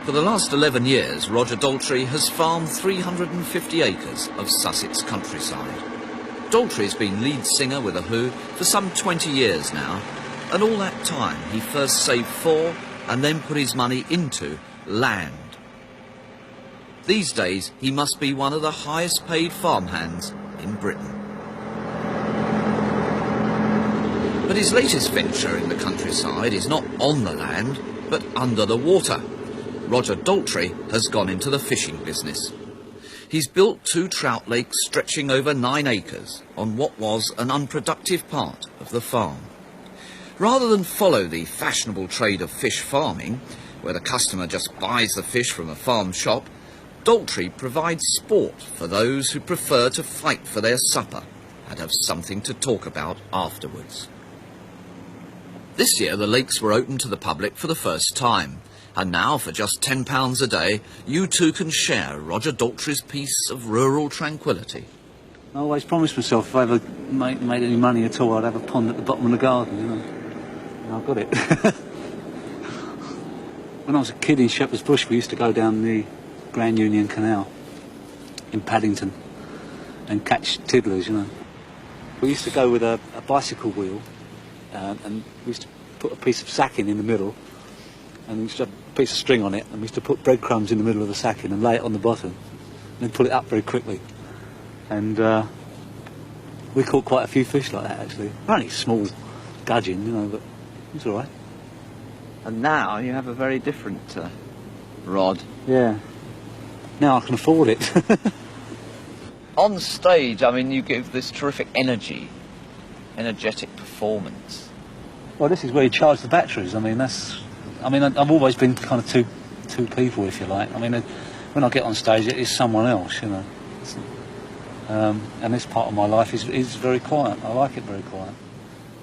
For the last 11 years, Roger Daltrey has farmed 350 acres of Sussex countryside. Daltrey's been lead singer with The Who for some 20 years now, and all that time he first saved for and then put his money into land. These days he must be one of the highest paid farmhands in Britain. But his latest venture in the countryside is not on the land, but under the water. Roger Daltrey has gone into the fishing business. He's built 2 trout lakes stretching over 9 acres on what was an unproductive part of the farm. Rather than follow the fashionable trade of fish farming, where the customer just buys the fish from a farm shop, Daltrey provides sport for those who prefer to fight for their supper and have something to talk about afterwards. This year the lakes were open to the public for the first time, and now for just £10 a day you too can share Roger Daltrey's piece of rural tranquility. I always promised myself if I ever made any money at all I'd have a pond at the bottom of the garden, you know. And I've got it. When I was a kid in Shepherd's Bush we used to go down the Grand Union Canal in Paddington and catch tiddlers, you know. We used to go with a bicycle wheel and we used to put a piece of sacking in the middle and we used to have a piece of string on it and we used to put breadcrumbs in the middle of the sacking and lay it on the bottom and then pull it up very quickly. And we caught quite a few fish like that actually. Only small gudgeon, you know, but it was all right. And now you have a very different rod. Yeah. Now I can afford it. On stage, I mean, you give this terrific energetic performance. Well, this is where you charge the batteries. I mean, I've always been kind of two people, if you like. I mean, when I get on stage, it is someone else, you know. And this part of my life is very quiet. I like it very quiet.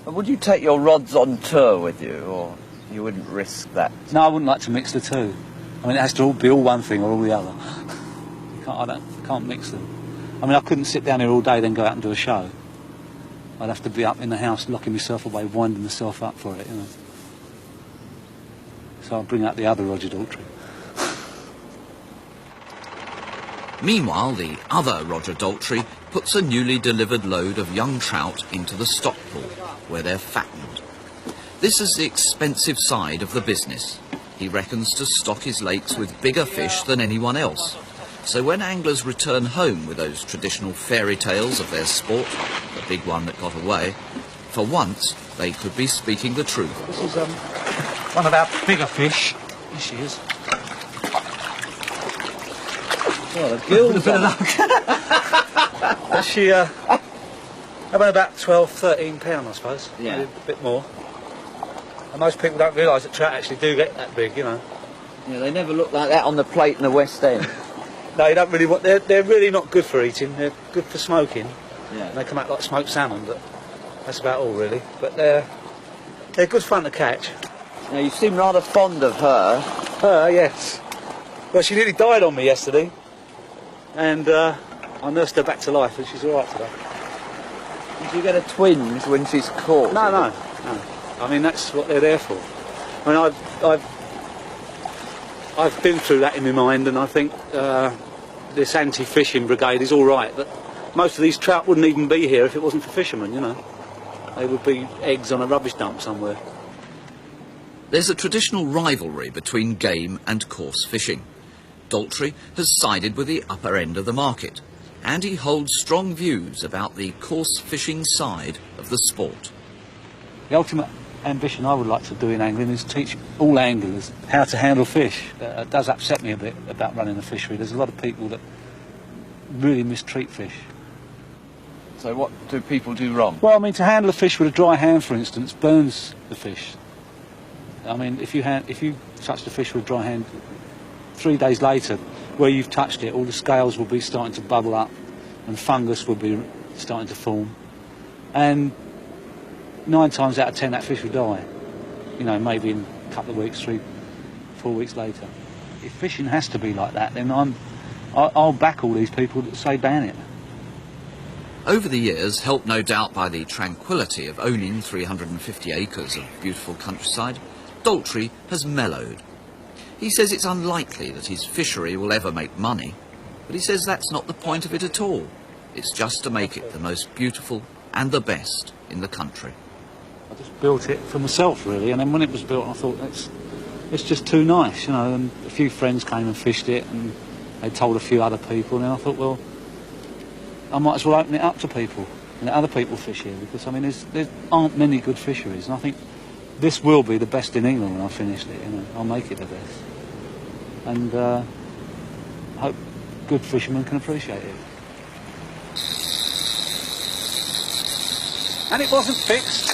But would you take your rods on tour with you, or you wouldn't risk that? No, I wouldn't like to mix the two. I mean, it has to all be all one thing or all the other. I can't mix them. I mean, I couldn't sit down here all day then go out and do a show. I'd have to be up in the house locking myself away, winding myself up for it, you know. So I'll bring out the other Roger Daltrey. Meanwhile, the other Roger Daltrey puts a newly delivered load of young trout into the stock pool, where they're fattened. This is the expensive side of the business. He reckons to stock his lakes with bigger fish than anyone else. So when anglers return home with those traditional fairy tales of their sport, the big one that got away, for once they could be speaking the truth. This is one of our bigger fish. Here she is. Well, a gill. A bit of luck. She about 12, 13 pound, I suppose. Yeah. Maybe a bit more. And most people don't realise that trout actually do get that big, you know. Yeah, they never look like that on the plate in the West End. No, you don't really want. They're really not good for eating. They're good for smoking. Yeah. And they come out like smoked salmon, but that's about all really. But they're good fun to catch. Now you seem rather fond of her. Her, yes. Well, she nearly died on me yesterday, and I nursed her back to life, and she's all right today. Did you get a twinge when she's caught? No. I mean, that's what they're there for. I mean, I've been through that in my mind, and I think this anti-fishing brigade is all right, but most of these trout wouldn't even be here if it wasn't for fishermen, you know. They would be eggs on a rubbish dump somewhere. There's a traditional rivalry between game and coarse fishing. Daltrey has sided with the upper end of the market, and he holds strong views about the coarse fishing side of the sport. The ultimate ambition I would like to do in angling is teach all anglers how to handle fish. It does upset me a bit about running a fishery. There's a lot of people that really mistreat fish. So what do people do wrong? Well, I mean, to handle a fish with a dry hand, for instance, burns the fish. I mean, if you touch the fish with a dry hand, 3 days later, where you've touched it, all the scales will be starting to bubble up and fungus will be starting to form. And 9 times out of 10 that fish will die. You know, maybe in a couple of weeks, 3, 4 weeks later. If fishing has to be like that, then I'll back all these people that say ban it. Over the years, helped no doubt by the tranquility of owning 350 acres of beautiful countryside, Daltrey has mellowed. He says it's unlikely that his fishery will ever make money, but he says that's not the point of it at all. It's just to make it the most beautiful and the best in the country. I just built it for myself, really, and then when it was built, I thought, it's just too nice, you know, and a few friends came and fished it, and they told a few other people, and then I thought, well, I might as well open it up to people, and let other people fish here, because, I mean, there aren't many good fisheries, and I think this will be the best in England when I finish it, you know, I'll make it the best. And I hope good fishermen can appreciate it. And it wasn't fixed.